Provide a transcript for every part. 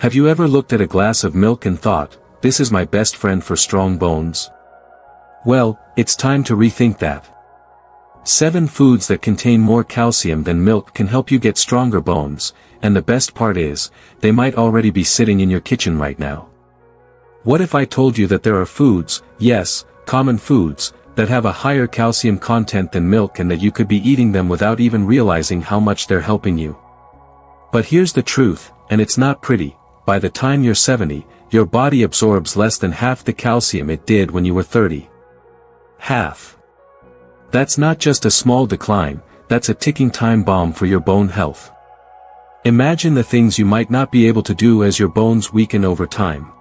Have you ever looked at a glass of milk and thought, this is my best friend for strong bones? Well, it's time to rethink that. 7 foods that contain more calcium than milk can help you get stronger bones, and the best part is, they might already be sitting in your kitchen right now. What if I told you that there are foods, yes, common foods, that have a higher calcium content than milk and that you could be eating them without even realizing how much they're helping you? But here's the truth, and it's not pretty. By the time you're 70, your body absorbs less than half the calcium it did when you were 30. Half. That's not just a small decline, that's a ticking time bomb for your bone health. Imagine the things you might not be able to do as your bones weaken over time.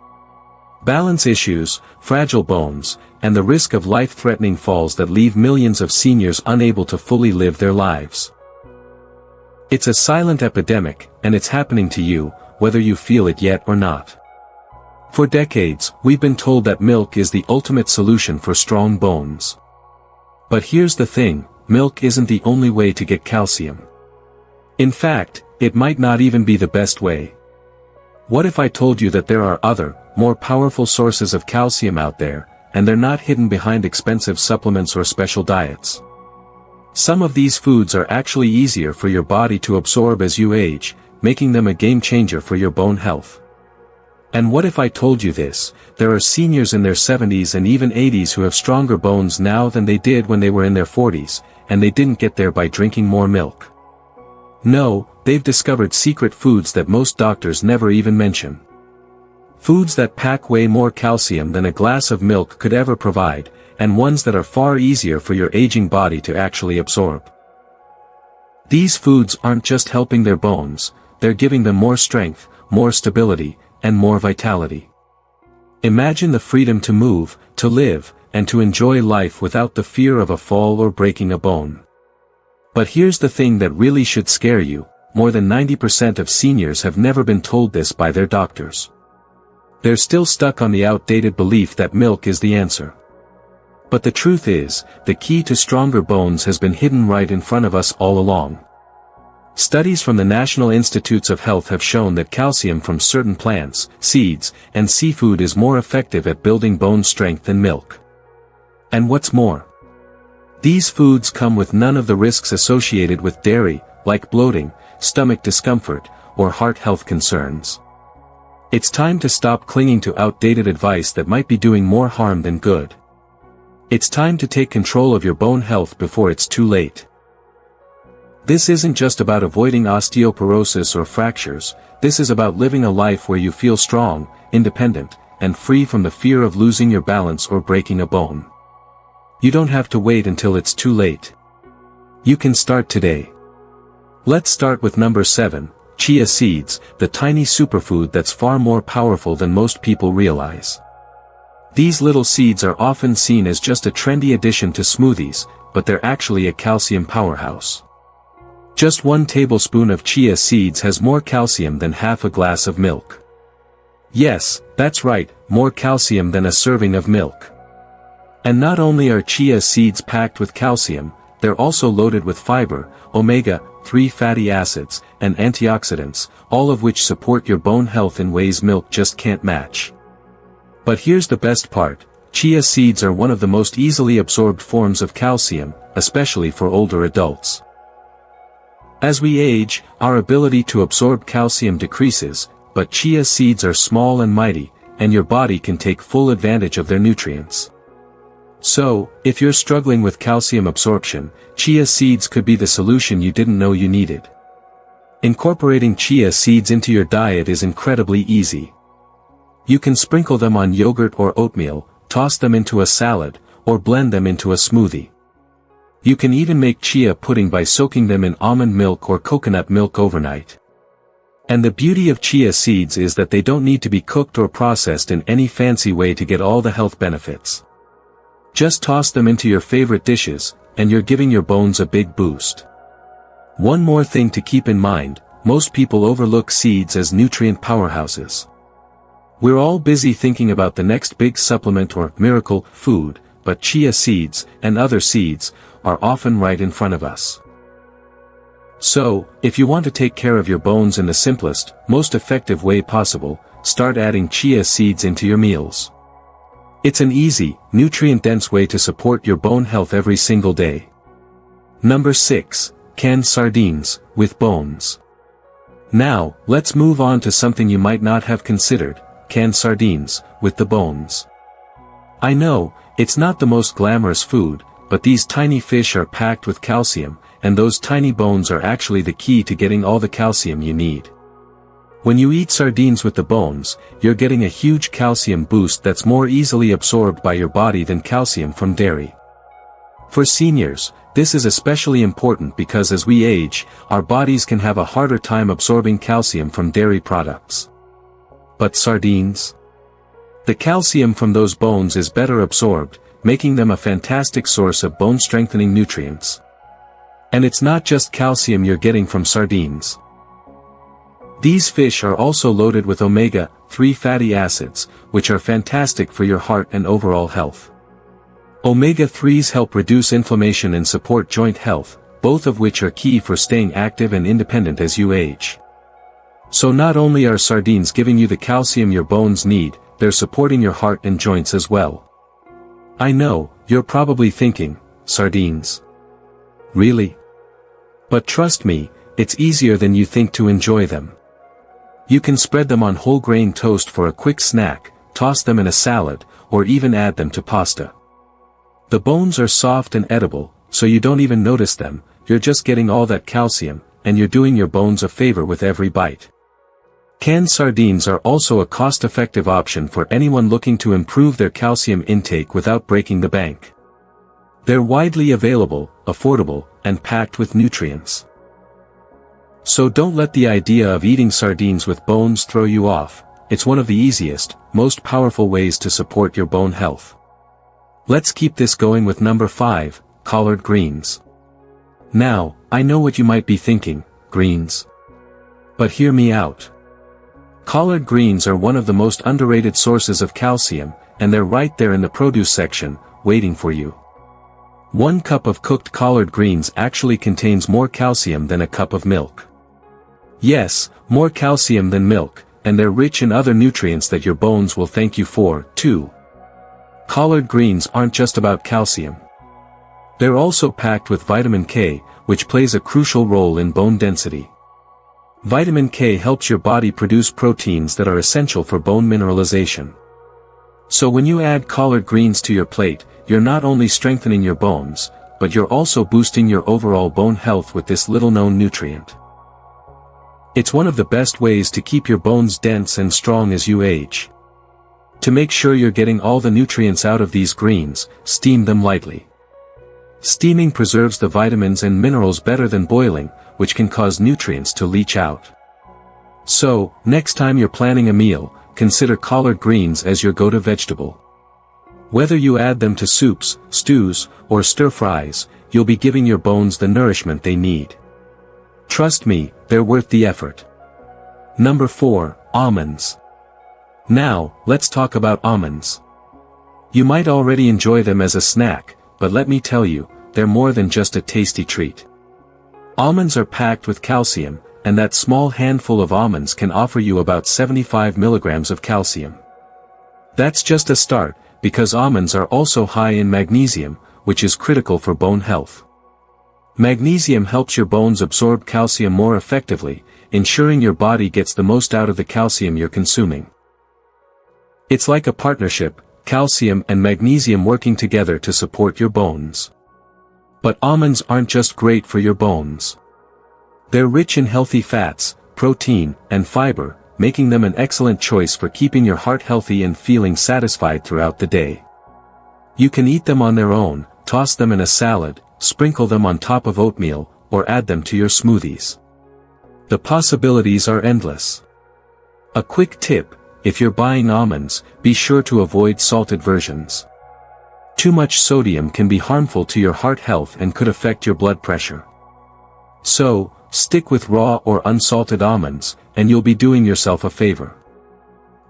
Balance issues, fragile bones, and the risk of life-threatening falls that leave millions of seniors unable to fully live their lives. It's a silent epidemic, and it's happening to you, whether you feel it yet or not. For decades, we've been told that milk is the ultimate solution for strong bones. But here's the thing, milk isn't the only way to get calcium. In fact, it might not even be the best way. What if I told you that there are other, more powerful sources of calcium out there, and they're not hidden behind expensive supplements or special diets? Some of these foods are actually easier for your body to absorb as you age, making them a game changer for your bone health. And what if I told you this, there are seniors in their 70s and even 80s who have stronger bones now than they did when they were in their 40s, and they didn't get there by drinking more milk. No, they've discovered secret foods that most doctors never even mention. Foods that pack way more calcium than a glass of milk could ever provide, and ones that are far easier for your aging body to actually absorb. These foods aren't just helping their bones, they're giving them more strength, more stability, and more vitality. Imagine the freedom to move, to live, and to enjoy life without the fear of a fall or breaking a bone. But here's the thing that really should scare you, more than 90% of seniors have never been told this by their doctors. They're still stuck on the outdated belief that milk is the answer. But the truth is, the key to stronger bones has been hidden right in front of us all along. Studies from the National Institutes of Health have shown that calcium from certain plants, seeds, and seafood is more effective at building bone strength than milk. And what's more, these foods come with none of the risks associated with dairy, like bloating, stomach discomfort, or heart health concerns. It's time to stop clinging to outdated advice that might be doing more harm than good. It's time to take control of your bone health before it's too late. This isn't just about avoiding osteoporosis or fractures, this is about living a life where you feel strong, independent, and free from the fear of losing your balance or breaking a bone. You don't have to wait until it's too late. You can start today. Let's start with number 7, chia seeds, the tiny superfood that's far more powerful than most people realize. These little seeds are often seen as just a trendy addition to smoothies, but they're actually a calcium powerhouse. Just 1 tablespoon of chia seeds has more calcium than half a glass of milk. Yes, that's right, more calcium than a serving of milk. And not only are chia seeds packed with calcium, they're also loaded with fiber, omega-3 fatty acids, and antioxidants, all of which support your bone health in ways milk just can't match. But here's the best part, chia seeds are one of the most easily absorbed forms of calcium, especially for older adults. As we age, our ability to absorb calcium decreases, but chia seeds are small and mighty, and your body can take full advantage of their nutrients. So, if you're struggling with calcium absorption, chia seeds could be the solution you didn't know you needed. Incorporating chia seeds into your diet is incredibly easy. You can sprinkle them on yogurt or oatmeal, toss them into a salad, or blend them into a smoothie. You can even make chia pudding by soaking them in almond milk or coconut milk overnight. And the beauty of chia seeds is that they don't need to be cooked or processed in any fancy way to get all the health benefits. Just toss them into your favorite dishes, and you're giving your bones a big boost. One more thing to keep in mind, most people overlook seeds as nutrient powerhouses. We're all busy thinking about the next big supplement or miracle food, but chia seeds, and other seeds, are often right in front of us. So, if you want to take care of your bones in the simplest, most effective way possible, start adding chia seeds into your meals. It's an easy, nutrient-dense way to support your bone health every single day. Number 6. Canned sardines, with bones. Now, let's move on to something you might not have considered, canned sardines, with the bones. I know, it's not the most glamorous food, but these tiny fish are packed with calcium, and those tiny bones are actually the key to getting all the calcium you need. When you eat sardines with the bones, you're getting a huge calcium boost that's more easily absorbed by your body than calcium from dairy. For seniors, this is especially important because as we age, our bodies can have a harder time absorbing calcium from dairy products. But sardines? The calcium from those bones is better absorbed, making them a fantastic source of bone-strengthening nutrients. And it's not just calcium you're getting from sardines. These fish are also loaded with omega-3 fatty acids, which are fantastic for your heart and overall health. Omega-3s help reduce inflammation and support joint health, both of which are key for staying active and independent as you age. So not only are sardines giving you the calcium your bones need, they're supporting your heart and joints as well. I know, you're probably thinking, sardines? Really? But trust me, it's easier than you think to enjoy them. You can spread them on whole grain toast for a quick snack, toss them in a salad, or even add them to pasta. The bones are soft and edible, so you don't even notice them, you're just getting all that calcium, and you're doing your bones a favor with every bite. Canned sardines are also a cost-effective option for anyone looking to improve their calcium intake without breaking the bank. They're widely available, affordable, and packed with nutrients. So don't let the idea of eating sardines with bones throw you off, it's one of the easiest, most powerful ways to support your bone health. Let's keep this going with number 5, collard greens. Now, I know what you might be thinking, greens. But hear me out. Collard greens are one of the most underrated sources of calcium, and they're right there in the produce section, waiting for you. 1 cup of cooked collard greens actually contains more calcium than a cup of milk. Yes, more calcium than milk, and they're rich in other nutrients that your bones will thank you for, too. Collard greens aren't just about calcium. They're also packed with vitamin K, which plays a crucial role in bone density. Vitamin K helps your body produce proteins that are essential for bone mineralization. So when you add collard greens to your plate, you're not only strengthening your bones, but you're also boosting your overall bone health with this little-known nutrient. It's one of the best ways to keep your bones dense and strong as you age. To make sure you're getting all the nutrients out of these greens, steam them lightly. Steaming preserves the vitamins and minerals better than boiling, which can cause nutrients to leach out. So, next time you're planning a meal, consider collard greens as your go-to vegetable. Whether you add them to soups, stews, or stir-fries, you'll be giving your bones the nourishment they need. Trust me, they're worth the effort. Number 4, almonds. Now, let's talk about almonds. You might already enjoy them as a snack, but let me tell you, they're more than just a tasty treat. Almonds are packed with calcium, and that small handful of almonds can offer you about 75 milligrams of calcium. That's just a start, because almonds are also high in magnesium, which is critical for bone health. Magnesium helps your bones absorb calcium more effectively, ensuring your body gets the most out of the calcium you're consuming. It's like a partnership, calcium and magnesium working together to support your bones. But almonds aren't just great for your bones. They're rich in healthy fats, protein, and fiber, making them an excellent choice for keeping your heart healthy and feeling satisfied throughout the day. You can eat them on their own, toss them in a salad, sprinkle them on top of oatmeal, or add them to your smoothies. The possibilities are endless. A quick tip: if you're buying almonds, be sure to avoid salted versions. Too much sodium can be harmful to your heart health and could affect your blood pressure. So, stick with raw or unsalted almonds, and you'll be doing yourself a favor.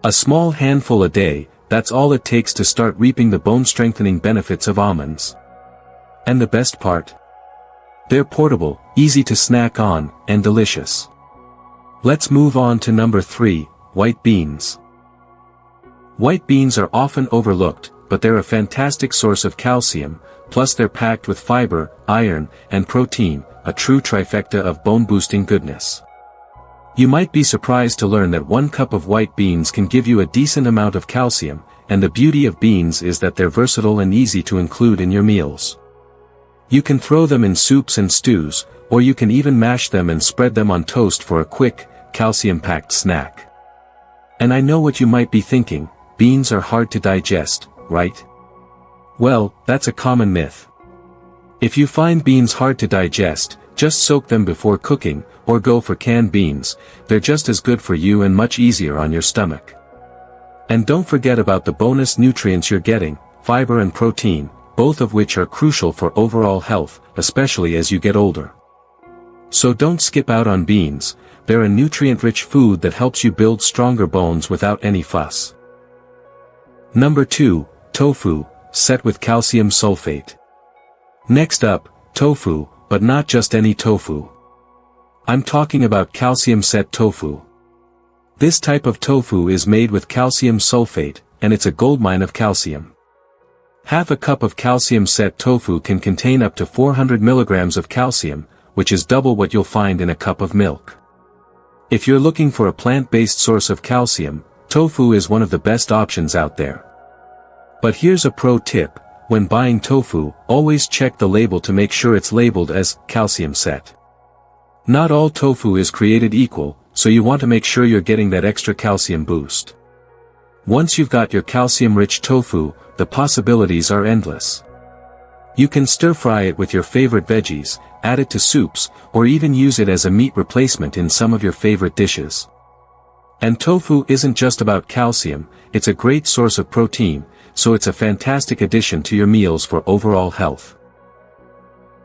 A small handful a day, that's all it takes to start reaping the bone-strengthening benefits of almonds. And the best part? They're portable, easy to snack on, and delicious. Let's move on to number 3, white beans. White beans are often overlooked, but they're a fantastic source of calcium, plus they're packed with fiber, iron, and protein, a true trifecta of bone-boosting goodness. You might be surprised to learn that 1 cup of white beans can give you a decent amount of calcium, and the beauty of beans is that they're versatile and easy to include in your meals. You can throw them in soups and stews, or you can even mash them and spread them on toast for a quick, calcium-packed snack. And I know what you might be thinking, beans are hard to digest, right? Well, that's a common myth. If you find beans hard to digest, just soak them before cooking, or go for canned beans, they're just as good for you and much easier on your stomach. And don't forget about the bonus nutrients you're getting, fiber and protein, both of which are crucial for overall health, especially as you get older. So don't skip out on beans, they're a nutrient-rich food that helps you build stronger bones without any fuss. Number 2, tofu, set with calcium sulfate. Next up, tofu, but not just any tofu. I'm talking about calcium-set tofu. This type of tofu is made with calcium sulfate, and it's a goldmine of calcium. Half a cup of calcium-set tofu can contain up to 400 milligrams of calcium, which is double what you'll find in a cup of milk. If you're looking for a plant-based source of calcium, tofu is one of the best options out there. But here's a pro tip, when buying tofu, always check the label to make sure it's labeled as calcium-set. Not all tofu is created equal, so you want to make sure you're getting that extra calcium boost. Once you've got your calcium-rich tofu, the possibilities are endless. You can stir-fry it with your favorite veggies, add it to soups, or even use it as a meat replacement in some of your favorite dishes. And tofu isn't just about calcium, it's a great source of protein, so it's a fantastic addition to your meals for overall health.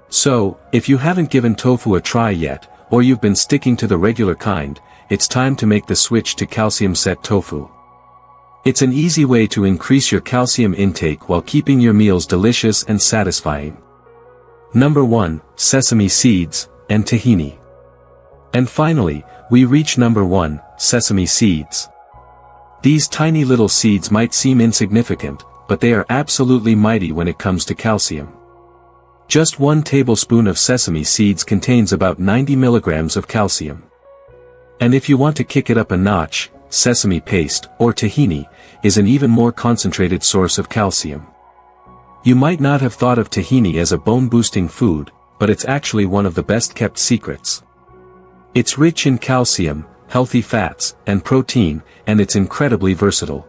So, if you haven't given tofu a try yet, or you've been sticking to the regular kind, it's time to make the switch to calcium-set tofu. It's an easy way to increase your calcium intake while keeping your meals delicious and satisfying. Number 1, sesame seeds, and tahini. And finally, we reach number 1, sesame seeds. These tiny little seeds might seem insignificant, but they are absolutely mighty when it comes to calcium. Just 1 tablespoon of sesame seeds contains about 90 milligrams of calcium. And if you want to kick it up a notch, sesame paste, or tahini, is an even more concentrated source of calcium. You might not have thought of tahini as a bone-boosting food, but it's actually one of the best-kept secrets. It's rich in calcium, healthy fats, and protein, and it's incredibly versatile.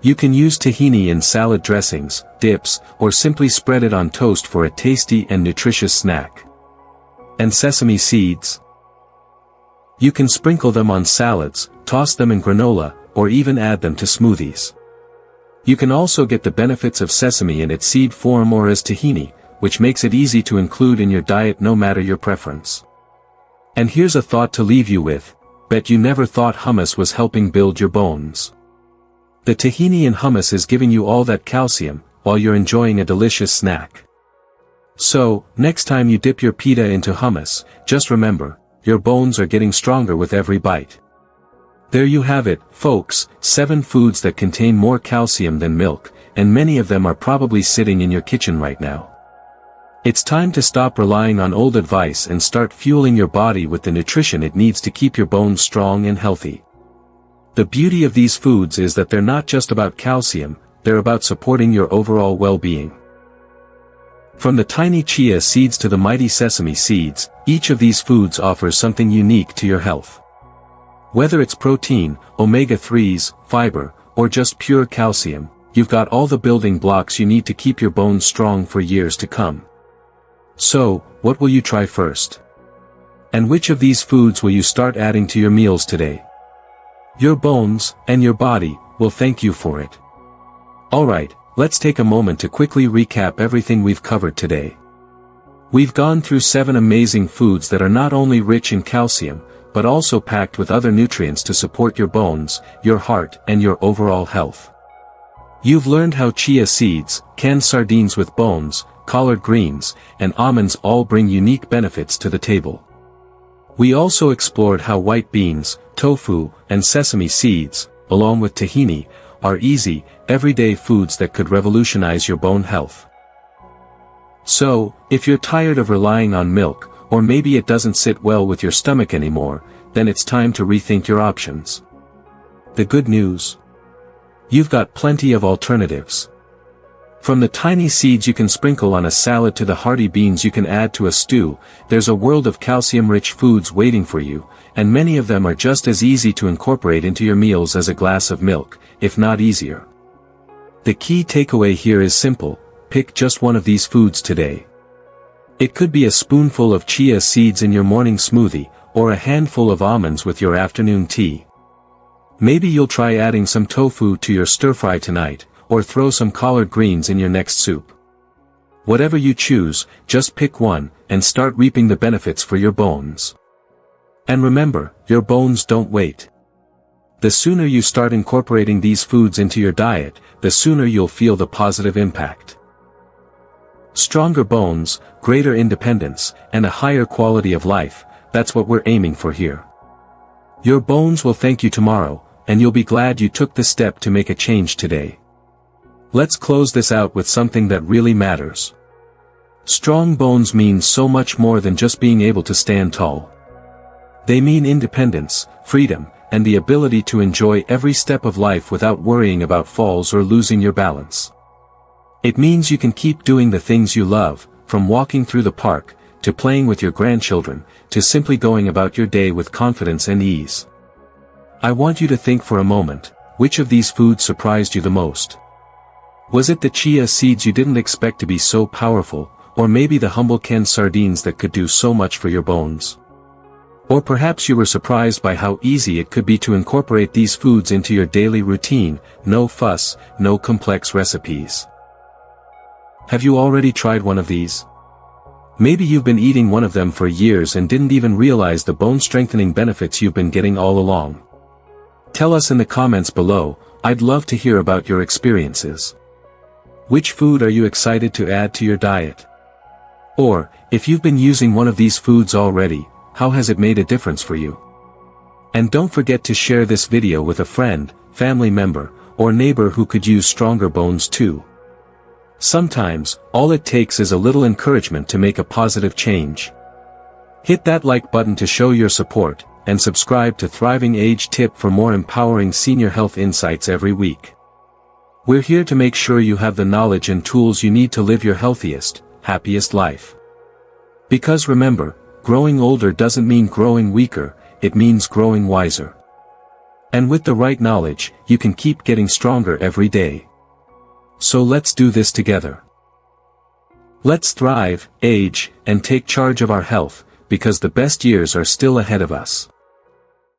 You can use tahini in salad dressings, dips, or simply spread it on toast for a tasty and nutritious snack. And sesame seeds? You can sprinkle them on salads, toss them in granola, or even add them to smoothies. You can also get the benefits of sesame in its seed form or as tahini, which makes it easy to include in your diet no matter your preference. And here's a thought to leave you with, bet you never thought hummus was helping build your bones. The tahini in hummus is giving you all that calcium, while you're enjoying a delicious snack. So, next time you dip your pita into hummus, just remember, your bones are getting stronger with every bite. There you have it, folks, 7 foods that contain more calcium than milk, and many of them are probably sitting in your kitchen right now. It's time to stop relying on old advice and start fueling your body with the nutrition it needs to keep your bones strong and healthy. The beauty of these foods is that they're not just about calcium, they're about supporting your overall well-being. From the tiny chia seeds to the mighty sesame seeds, each of these foods offers something unique to your health. Whether it's protein, omega-3s, fiber, or just pure calcium, you've got all the building blocks you need to keep your bones strong for years to come. So, what will you try first? And which of these foods will you start adding to your meals today? Your bones, and your body, will thank you for it. Alright, let's take a moment to quickly recap everything we've covered today. We've gone through 7 amazing foods that are not only rich in calcium, but also packed with other nutrients to support your bones, your heart, and your overall health. You've learned how chia seeds, canned sardines with bones, collard greens, and almonds all bring unique benefits to the table. We also explored how white beans, tofu, and sesame seeds, along with tahini, are easy, everyday foods that could revolutionize your bone health. So, if you're tired of relying on milk, or maybe it doesn't sit well with your stomach anymore, then it's time to rethink your options. The good news? You've got plenty of alternatives. From the tiny seeds you can sprinkle on a salad to the hearty beans you can add to a stew, there's a world of calcium-rich foods waiting for you, and many of them are just as easy to incorporate into your meals as a glass of milk, if not easier. The key takeaway here is simple: pick just one of these foods today. It could be a spoonful of chia seeds in your morning smoothie, or a handful of almonds with your afternoon tea. Maybe you'll try adding some tofu to your stir-fry tonight, or throw some collard greens in your next soup. Whatever you choose, just pick one, and start reaping the benefits for your bones. And remember, your bones don't wait. The sooner you start incorporating these foods into your diet, the sooner you'll feel the positive impact. Stronger bones, greater independence, and a higher quality of life, that's what we're aiming for here. Your bones will thank you tomorrow, and you'll be glad you took the step to make a change today. Let's close this out with something that really matters. Strong bones mean so much more than just being able to stand tall. They mean independence, freedom, and the ability to enjoy every step of life without worrying about falls or losing your balance. It means you can keep doing the things you love, from walking through the park, to playing with your grandchildren, to simply going about your day with confidence and ease. I want you to think for a moment, which of these foods surprised you the most? Was it the chia seeds you didn't expect to be so powerful, or maybe the humble canned sardines that could do so much for your bones? Or perhaps you were surprised by how easy it could be to incorporate these foods into your daily routine, no fuss, no complex recipes. Have you already tried one of these? Maybe you've been eating one of them for years and didn't even realize the bone-strengthening benefits you've been getting all along. Tell us in the comments below, I'd love to hear about your experiences. Which food are you excited to add to your diet? Or, if you've been using one of these foods already, how has it made a difference for you? And don't forget to share this video with a friend, family member, or neighbor who could use stronger bones too. Sometimes, all it takes is a little encouragement to make a positive change. Hit that like button to show your support, and subscribe to Thriving Age Tip for more empowering senior health insights every week. We're here to make sure you have the knowledge and tools you need to live your healthiest, happiest life. Because remember, growing older doesn't mean growing weaker, it means growing wiser. And with the right knowledge, you can keep getting stronger every day. So let's do this together. Let's thrive, age, and take charge of our health, because the best years are still ahead of us.